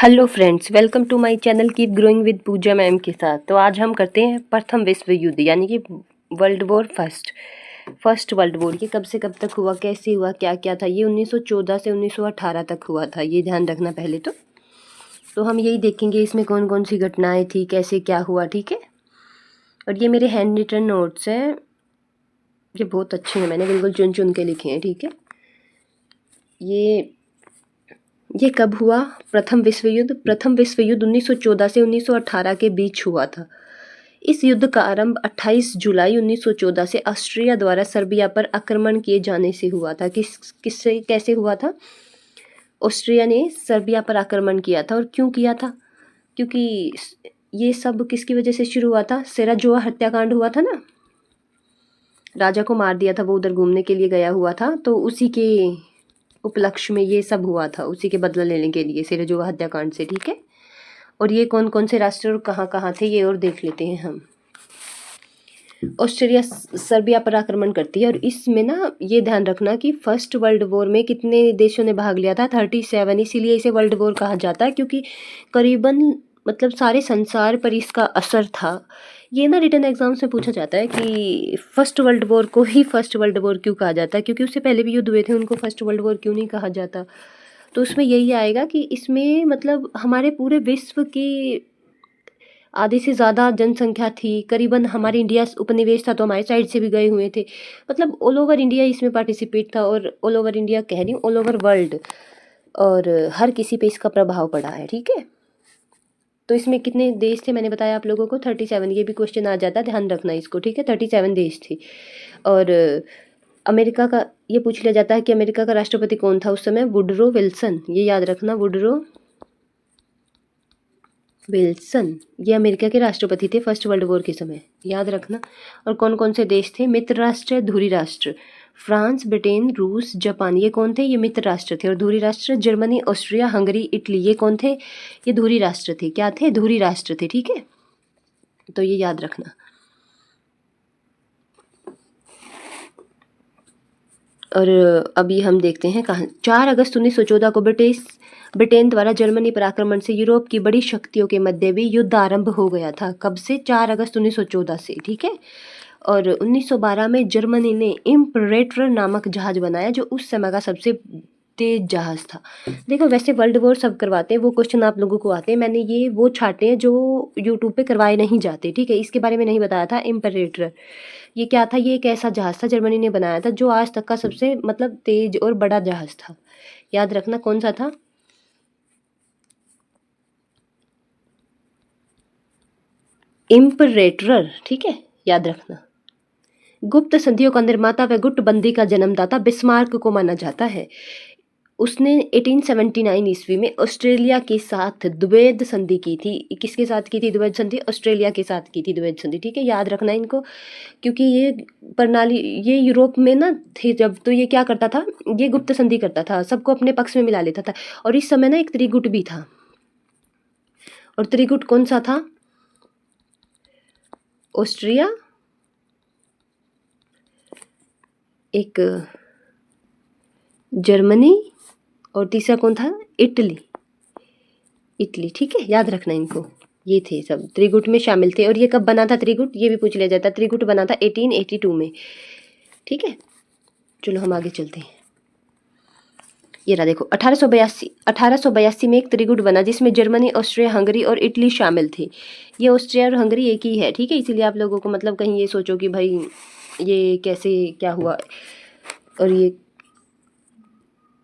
Hello friends, welcome to my channel keep growing with Pooja ma'am के साथ। तो आज हम करते हैं प्रथम विश्व युद्ध यानी कि world war first world war. ये कब से कब तक हुआ, कैसे हुआ, क्या क्या था। ये 1914 से 1918 तक हुआ था, ये ध्यान रखना पहले तो हम यही देखेंगे इसमें कौन कौन सी घटनाएं थी, कैसे क्या हुआ। ठीक है, और ये मेरे हैंड रिटन नोट्स हैं, ये बहुत अच्छे हैं, मैंने बिल्कुल चुन चुन के लिखे हैं। ठीक है, ये कब हुआ प्रथम विश्व युद्ध? प्रथम विश्व युद्ध 1914 से 1918 के बीच हुआ था। इस युद्ध का आरंभ 28 जुलाई 1914 से ऑस्ट्रिया द्वारा सर्बिया पर आक्रमण किए जाने से हुआ था। किससे कैसे हुआ था? ऑस्ट्रिया ने सर्बिया पर आक्रमण किया था। और क्यों किया था? क्योंकि ये सब किसकी वजह से शुरू हुआ था? सेराजोवा हत्याकांड हुआ था ना, राजा को मार दिया था, वो उधर घूमने के लिए गया हुआ था, तो उसी के उपलक्ष्य में ये सब हुआ था, उसी के बदला लेने के लिए सेराजोवा हत्याकांड से। ठीक है, और ये कौन कौन से राष्ट्र और कहाँ कहाँ थे ये और देख लेते हैं हम। ऑस्ट्रेलिया सर्बिया पर आक्रमण करती है, और इसमें ना ये ध्यान रखना कि फर्स्ट वर्ल्ड वॉर में कितने देशों ने भाग लिया था? 37। इसीलिए इसे वर्ल्ड वॉर कहा जाता है, क्योंकि करीबन मतलब सारे संसार पर इसका असर था। ये ना रिटन एग्जाम्स में पूछा जाता है कि फर्स्ट वर्ल्ड वॉर को ही फर्स्ट वर्ल्ड वॉर क्यों कहा जाता है, क्योंकि उससे पहले भी युद्ध हुए थे, उनको फर्स्ट वर्ल्ड वॉर क्यों नहीं कहा जाता। तो उसमें यही आएगा कि इसमें मतलब हमारे पूरे विश्व के आधे से ज़्यादा जनसंख्या थी, करीबन हमारे इंडिया उपनिवेश था तो हमारे साइड से भी गए हुए थे, मतलब ऑल ओवर इंडिया इसमें पार्टिसिपेट था। और ऑल ओवर इंडिया कह रही हूँ, ऑल ओवर वर्ल्ड, और हर किसी पे इसका प्रभाव पड़ा है। ठीक है, तो इसमें कितने देश थे मैंने बताया आप लोगों को? 37। ये भी क्वेश्चन आ जाता है, ध्यान रखना इसको। ठीक है, 37 देश थे। और अमेरिका का ये पूछ लिया जाता है कि अमेरिका का राष्ट्रपति कौन था उस समय? Woodrow Wilson. ये याद रखना, वुडरो विल्सन ये अमेरिका के राष्ट्रपति थे फर्स्ट वर्ल्ड वॉर के समय, याद रखना। और कौन कौन से देश थे? मित्र राष्ट्र, धुरी राष्ट्र। फ्रांस, ब्रिटेन, रूस, जापान, ये कौन थे? ये मित्र राष्ट्र थे। और धुरी राष्ट्र जर्मनी, ऑस्ट्रिया, हंगरी, इटली, ये कौन थे? ये धुरी राष्ट्र थे। क्या थे? धुरी राष्ट्र थे। ठीक है, तो ये याद रखना। और अभी हम देखते हैं कहाँ। 4 अगस्त 1914 को ब्रिटेन द्वारा जर्मनी पर आक्रमण से यूरोप की बड़ी शक्तियों के मध्य भी युद्ध आरंभ हो गया था। कब से? 4 अगस्त 1914 से। ठीक है, और 1912 में जर्मनी ने इम्परेटर नामक जहाज बनाया, जो उस समय का सबसे तेज जहाज था। देखो, वैसे वर्ल्ड वॉर सब करवाते हैं, वो क्वेश्चन आप लोगों को आते हैं, मैंने ये वो छाटे हैं जो यूट्यूब पे करवाए नहीं जाते। ठीक है, इसके बारे में नहीं बताया था। इम्परेटर ये क्या था? ये एक ऐसा जहाज था जर्मनी ने बनाया था, जो आज तक का सबसे मतलब तेज और बड़ा जहाज था। याद रखना कौन सा था? इम्परेटर। ठीक है, याद रखना। गुप्त संधियों का निर्माता व गुटबंदी का जन्मदाता बिस्मार्क को माना जाता है। उसने 1879 ईस्वी में ऑस्ट्रेलिया के साथ द्वैध संधि की थी। किसके साथ की थी द्वैध संधि? ऑस्ट्रेलिया के साथ की थी द्वैध संधि। ठीक है, याद रखना इनको, क्योंकि ये प्रणाली ये यूरोप में ना थे जब, तो ये क्या करता था? ये गुप्त संधि करता था, सबको अपने पक्ष में मिला लेता था। और इस समय ना एक त्रिगुट भी था, और त्रिगुट कौन सा था? ऑस्ट्रिया, एक जर्मनी, और तीसरा कौन था? इटली। ठीक है, याद रखना इनको, ये थे सब त्रिगुट में शामिल थे। और ये कब बना था त्रिगुट? ये भी पूछ लिया जाता है। त्रिगुट बना था 1882 में। ठीक है, चलो हम आगे चलते हैं। ये रहा देखो, 1882 में एक त्रिगुट बना, जिसमें जर्मनी, ऑस्ट्रिया, हंगरी और इटली शामिल थे। ये ऑस्ट्रिया और हंगरी एक ही है। ठीक है, इसीलिए आप लोगों को मतलब कहीं ये सोचो कि भाई ये कैसे क्या हुआ और ये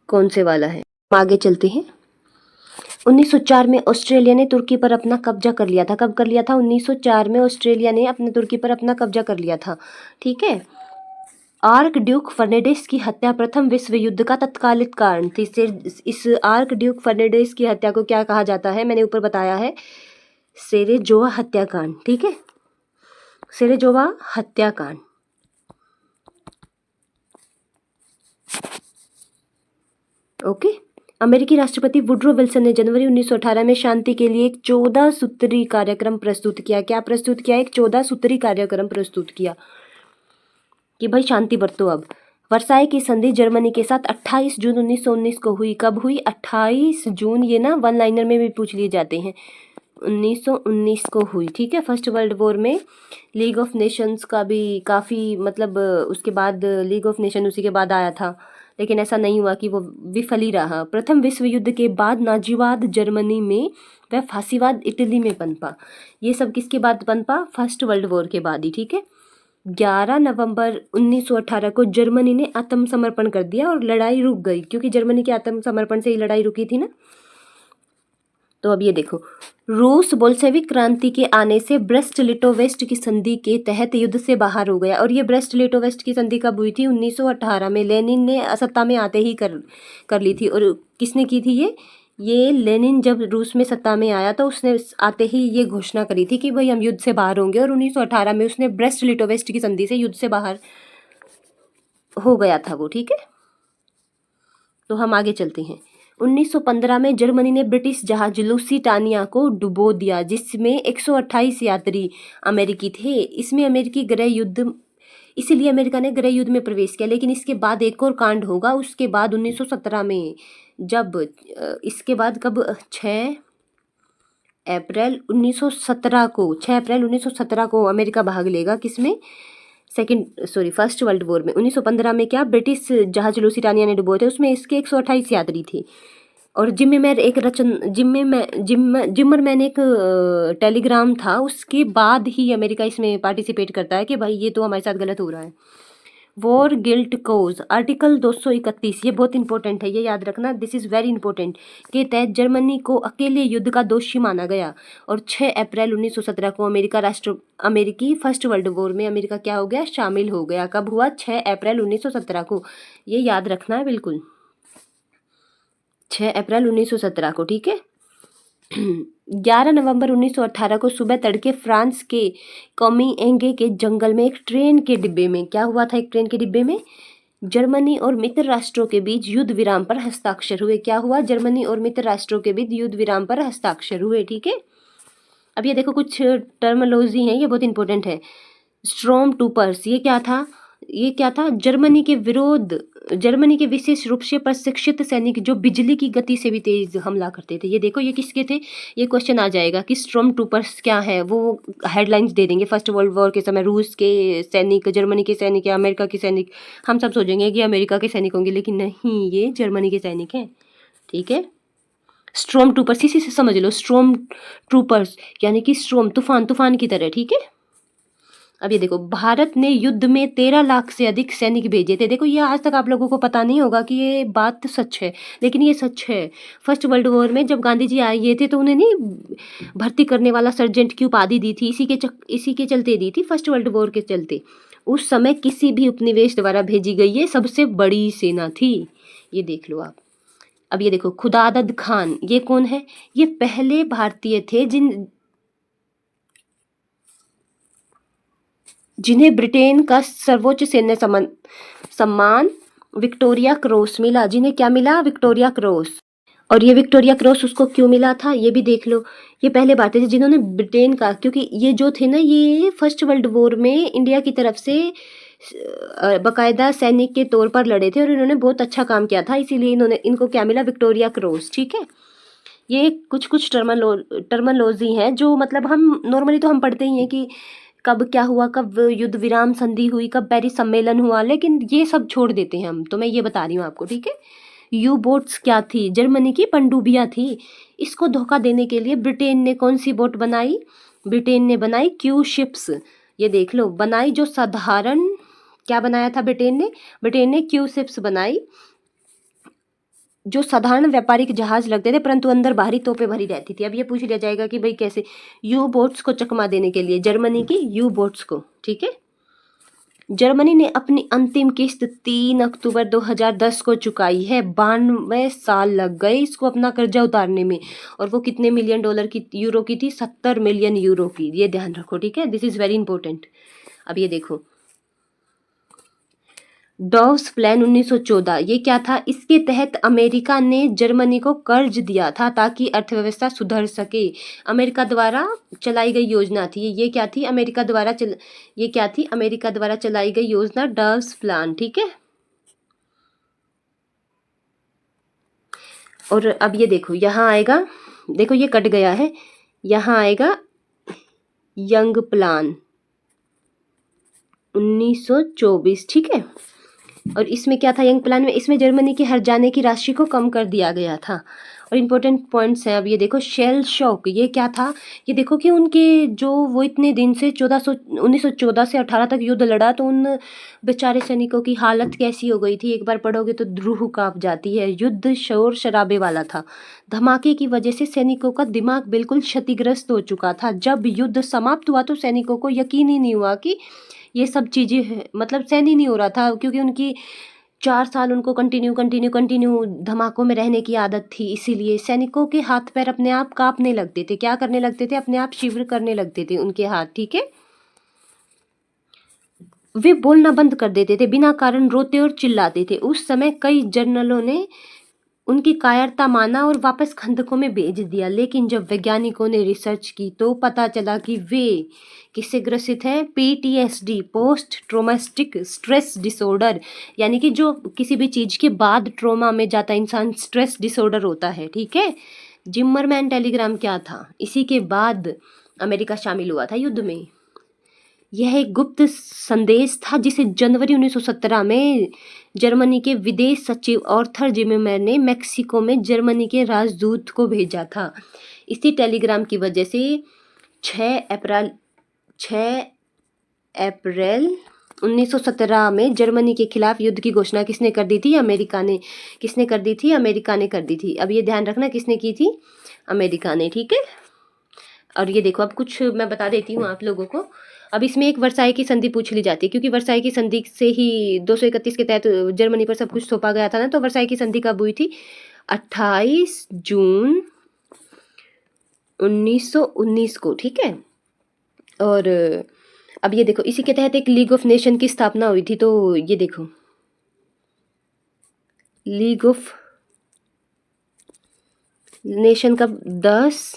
कौन से वाला है। आगे चलते हैं। 1904 में ऑस्ट्रेलिया ने तुर्की पर अपना कब्जा कर लिया था। कब कर लिया था? 1904 में ऑस्ट्रेलिया ने अपने तुर्की पर अपना कब्जा कर लिया था। ठीक है, आर्क ड्यूक फर्नांडिस की हत्या प्रथम विश्व युद्ध का तत्कालिक कारण थी। इस आर्क ड्यूक फर्नांडिस की हत्या को क्या कहा जाता है? मैंने ऊपर बताया है, सेरेजोवा हत्याकांड। ठीक है, सेरेजोवा हत्याकांड। ओके, अमेरिकी राष्ट्रपति वुडरो विल्सन ने जनवरी 1918 में शांति के लिए एक 14 सूत्री कार्यक्रम प्रस्तुत किया। क्या प्रस्तुत किया? एक 14 सूत्री कार्यक्रम प्रस्तुत किया कि भाई शांति बरतो अब। वर्साई की संधि जर्मनी के साथ 28 जून 1919 को हुई। कब हुई? 28 जून। ये ना वन लाइनर में भी पूछ लिए जाते हैं। 1919 को हुई, ठीक है। फर्स्ट वर्ल्ड वॉर में लीग ऑफ नेशंस का भी काफ़ी मतलब उसके बाद लीग ऑफ नेशन उसी के बाद आया था, लेकिन ऐसा नहीं हुआ कि वो विफल ही रहा। प्रथम विश्व युद्ध के बाद नाजीवाद जर्मनी में व फांसीवाद इटली में पनपा। ये सब किसके बाद पनपा? फर्स्ट वर्ल्ड वॉर के बाद ही, ठीक है। 11 नवंबर 1918 को जर्मनी ने आत्मसमर्पण कर दिया और लड़ाई रुक गई, क्योंकि जर्मनी के आत्मसमर्पण से ही लड़ाई रुकी थी ना। तो अब ये देखो, रूस बोल्शेविक क्रांति के आने से ब्रेस्ट लिटोवेस्ट की संधि के तहत युद्ध से बाहर हो गया। और ये ब्रेस्ट लिटोवेस्ट की संधि कब हुई थी? 1918 में। लेनिन ने सत्ता में आते ही कर ली थी। और किसने की थी ये लेनिन जब रूस में सत्ता में आया तो उसने आते ही ये घोषणा करी थी कि भाई हम युद्ध से बाहर होंगे, और 1918 में उसने ब्रेस्ट लिटोवेस्ट की संधि से युद्ध से बाहर हो गया था वो, ठीक है। तो हम आगे चलते हैं। 1915 में जर्मनी ने ब्रिटिश जहाज लुसिटानिया को डुबो दिया, जिसमें 128 यात्री अमेरिकी थे। इसमें अमेरिकी गृह युद्ध, इसीलिए अमेरिका ने गृह युद्ध में प्रवेश किया। लेकिन इसके बाद एक और कांड होगा। उसके बाद 1917 में जब इसके बाद कब 6 अप्रैल 1917 को अमेरिका भाग लेगा किसमें? फर्स्ट वर्ल्ड वॉर में। 1915 में क्या ब्रिटिश जहाज लुसिटानिया ने डुबोए थे, उसमें इसके 128 यात्री थे। और जिम्मरमैन एक टेलीग्राम था, उसके बाद ही अमेरिका इसमें पार्टिसिपेट करता है कि भाई ये तो हमारे साथ गलत हो रहा है। वॉर गिल्ट कोज आर्टिकल 231, ये बहुत इंपॉर्टेंट है, ये याद रखना, दिस इज़ वेरी इंपॉर्टेंट, के तहत जर्मनी को अकेले युद्ध का दोषी माना गया। और 6 अप्रैल 1917 को अमेरिकी फर्स्ट वर्ल्ड वॉर में अमेरिका क्या हो गया? शामिल हो गया। कब हुआ? 6 अप्रैल 1917 को। ये याद रखना है बिल्कुल, 6 अप्रैल 1917 को, ठीक है। 11 नवंबर 1918 को सुबह तड़के फ्रांस के कॉमिएंगे के जंगल में एक ट्रेन के डिब्बे में क्या हुआ था? एक ट्रेन के डिब्बे में जर्मनी और मित्र राष्ट्रों के बीच युद्ध विराम पर हस्ताक्षर हुए। क्या हुआ? जर्मनी और मित्र राष्ट्रों के बीच युद्ध विराम पर हस्ताक्षर हुए, ठीक है। अब ये देखो कुछ टर्मिनोलॉजी है, ये बहुत इंपॉर्टेंट है। स्ट्रॉम ट्रूपर्स, ये क्या था? जर्मनी के विशेष रूप से प्रशिक्षित सैनिक जो बिजली की गति से भी तेज हमला करते थे। ये देखो ये किसके थे? ये क्वेश्चन आ जाएगा कि स्ट्रॉम ट्रूपर्स क्या है, वो हेडलाइंस दे देंगे। फर्स्ट वर्ल्ड वॉर के समय रूस के सैनिक, जर्मनी के सैनिक या अमेरिका के सैनिक, हम सब सोचेंगे कि अमेरिका के सैनिक होंगे, लेकिन नहीं, ये जर्मनी के सैनिक हैं, ठीक है। स्ट्रॉम ट्रूपर्स इसी से समझ लो, स्ट्रॉम ट्रूपर्स यानी कि स्ट्रॉम तूफान की तरह, ठीक है। अब ये देखो, भारत ने युद्ध में 13 लाख से अधिक सैनिक भेजे थे। देखो ये आज तक आप लोगों को पता नहीं होगा कि ये बात सच है, लेकिन ये सच है। फर्स्ट वर्ल्ड वॉर में जब गांधी जी आए थे तो उन्हें नहीं भर्ती करने वाला सर्जेंट की उपाधि दी थी, इसी के चलते दी थी, फर्स्ट वर्ल्ड वॉर के चलते। उस समय किसी भी उपनिवेश द्वारा भेजी गई ये सबसे बड़ी सेना थी, ये देख लो आप। अब ये देखो, खुदादद खान, ये कौन है? ये पहले भारतीय थे जिन्हें ब्रिटेन का सर्वोच्च सैन्य सम्मान विक्टोरिया क्रॉस मिला। जिन्हें क्या मिला? Victoria cross. और ये विक्टोरिया क्रॉस उसको क्यों मिला था, ये भी देख लो। ये पहले भारतीय थे जिन्होंने ब्रिटेन का, क्योंकि ये जो थे ना, ये फर्स्ट वर्ल्ड वॉर में इंडिया की तरफ से बाकायदा सैनिक के तौर पर लड़े थे और इन्होंने बहुत अच्छा काम किया था, इसीलिए इनको क्या मिला? विक्टोरिया क्रॉस, ठीक है। ये कुछ टर्मिनोलॉजी है जो मतलब हम नॉर्मली तो हम पढ़ते ही हैं कि कब क्या हुआ, कब युद्ध विराम संधि हुई, कब पेरिस सम्मेलन हुआ, लेकिन ये सब छोड़ देते हैं हम, तो मैं ये बता रही हूँ आपको, ठीक है। यू बोट्स क्या थी? जर्मनी की पनडुब्बियां थी। इसको धोखा देने के लिए ब्रिटेन ने कौन सी बोट बनाई? ब्रिटेन ने बनाई क्यू शिप्स। ये देख लो, बनाई जो साधारण, क्या बनाया था ब्रिटेन ने क्यू शिप्स बनाई, जो साधारण व्यापारिक जहाज लगते थे परंतु अंदर बाहरी तोपें भरी रहती थी। अब ये पूछ लिया जाएगा कि भाई कैसे? यू बोट्स को चकमा देने के लिए, जर्मनी की यू बोट्स को, ठीक है। जर्मनी ने अपनी अंतिम किस्त 3 अक्टूबर 2010 को चुकाई है। 92 साल लग गए इसको अपना कर्जा उतारने में, और वो कितने मिलियन डॉलर की, यूरो की थी? 70 मिलियन यूरो की, ये ध्यान रखो, ठीक है। This is very important. अब ये देखो, डॉव्स प्लान 1914, ये क्या था? इसके तहत अमेरिका ने जर्मनी को कर्ज दिया था ताकि अर्थव्यवस्था सुधर सके। अमेरिका द्वारा चलाई गई योजना थी ये, क्या थी? अमेरिका द्वारा चलाई गई योजना, डॉव्स प्लान, ठीक है। और अब ये देखो यहाँ आएगा, देखो ये कट गया है, यहाँ आएगा यंग प्लान 1924, ठीक है। और इसमें क्या था यंग प्लान में, इसमें जर्मनी के हर जाने की राशि को कम कर दिया गया था। और इम्पोर्टेंट पॉइंट्स हैं, अब ये देखो शेल शॉक, ये क्या था, ये देखो कि उनके जो वो इतने दिन से 1914 से 18 तक युद्ध लड़ा, तो उन बेचारे सैनिकों की हालत कैसी हो गई थी, एक बार पढ़ोगे तो रूह कांप जाती है। युद्ध शोर शराबे वाला था, धमाके की वजह से सैनिकों का दिमाग बिल्कुल क्षतिग्रस्त हो चुका था। जब युद्ध समाप्त हुआ तो सैनिकों को यकीन ही नहीं हुआ कि ये सब चीज़ें, मतलब सहन ही नहीं हो रहा था, क्योंकि उनकी 4 साल उनको कंटिन्यू धमाकों में रहने की आदत थी। इसीलिए सैनिकों के हाथ पैर अपने आप कांपने लगते थे, क्या करने लगते थे, अपने आप शिविर करने लगते थे उनके हाथ, ठीक है। वे बोलना बंद कर देते थे, बिना कारण रोते और चिल्लाते थे। उस समय कई जनरलों ने उनकी कायरता माना और वापस खंदकों में भेज दिया। लेकिन जब वैज्ञानिकों ने रिसर्च की तो पता चला कि वे किससे ग्रसित हैं, PTSD, post traumatic stress disorder, यानी कि जो किसी भी चीज़ के बाद ट्रोमा में जाता इंसान, स्ट्रेस डिसऑर्डर होता है, ठीक है। जिम्मरमैन टेलीग्राम क्या था, इसी के बाद अमेरिका शामिल हुआ था युद्ध में। यह एक गुप्त संदेश था जिसे जनवरी 1917 में जर्मनी के विदेश सचिव आर्थर जिम्मरमैन ने मेक्सिको में जर्मनी के राजदूत को भेजा था। इसी टेलीग्राम की वजह से 6 अप्रैल 1917 में जर्मनी के खिलाफ युद्ध की घोषणा किसने कर दी थी, अमेरिका ने। किसने कर दी थी, अमेरिका ने कर दी थी। अब ये ध्यान रखना किसने की थी, अमेरिका ने, ठीक है। और ये देखो अब कुछ मैं बता देती हूँ आप लोगों को। अब इसमें एक वर्साई की संधि पूछ ली जाती है, क्योंकि वर्साई की संधि से ही 231 के तहत जर्मनी पर सब कुछ थोपा गया था ना। तो वर्साई की संधि कब हुई थी, 28 जून 1919 को, ठीक है। और अब ये देखो इसी के तहत एक लीग ऑफ नेशन की स्थापना हुई थी। तो ये देखो लीग ऑफ नेशन कब, 10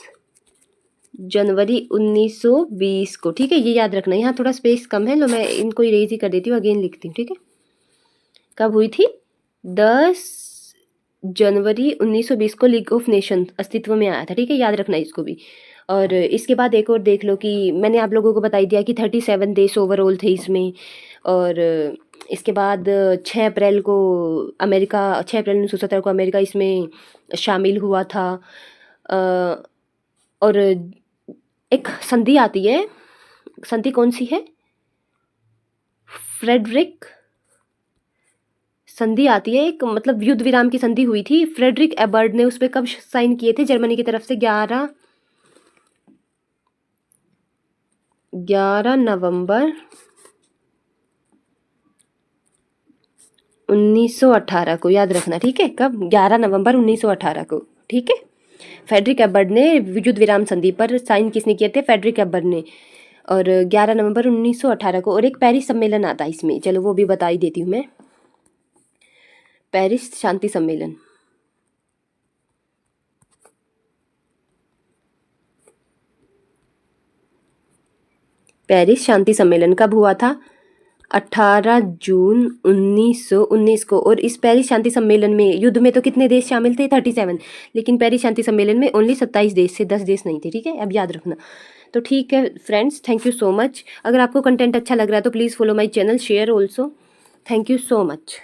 जनवरी 1920 को, ठीक है। ये याद रखना, यहाँ थोड़ा स्पेस कम है, लो मैं इनको इरेज ही कर देती हूँ, अगेन लिखती हूँ, ठीक है। कब हुई थी, 10 जनवरी 1920 को लीग ऑफ नेशन अस्तित्व में आया था, ठीक है, याद रखना इसको भी। और इसके बाद एक और देख लो कि मैंने आप लोगों को बताई दिया कि 37 देश ओवरऑल थे इसमें। और इसके बाद 6 अप्रैल को अमेरिका, 6 अप्रैल 1917 को अमेरिका इसमें शामिल हुआ था। और एक संधि आती है, संधि कौन सी है, फ्रेडरिक संधि आती है एक, मतलब युद्ध विराम की संधि हुई थी। फ्रेडरिक एबर्ड ने उस पर कब साइन किए थे जर्मनी की तरफ से, 11 नवंबर 1918 को, याद रखना, ठीक है। कब, 11 नवंबर 1918 को, ठीक है। फ्रेडरिक एबर्ड ने युद्ध विराम संधि पर साइन किसने किए थे, फ्रेडरिक एबर्ड ने। और 11 नवंबर 1918 को। और एक पेरिस सम्मेलन आता है इसमें, चलो वो भी बता ही देती हूँ मैं। पेरिस शांति सम्मेलन, पेरिस शांति सम्मेलन कब हुआ था, 18 जून 1919 को। और इस पेरिस शांति सम्मेलन में युद्ध में तो कितने देश शामिल थे, 37, लेकिन पेरिस शांति सम्मेलन में ओनली 27 देश से 10 देश नहीं थे, ठीक है। अब याद रखना। तो ठीक है friends, thank you so much. अगर आपको कंटेंट अच्छा लग रहा है तो please follow my channel, share also. Thank you so much.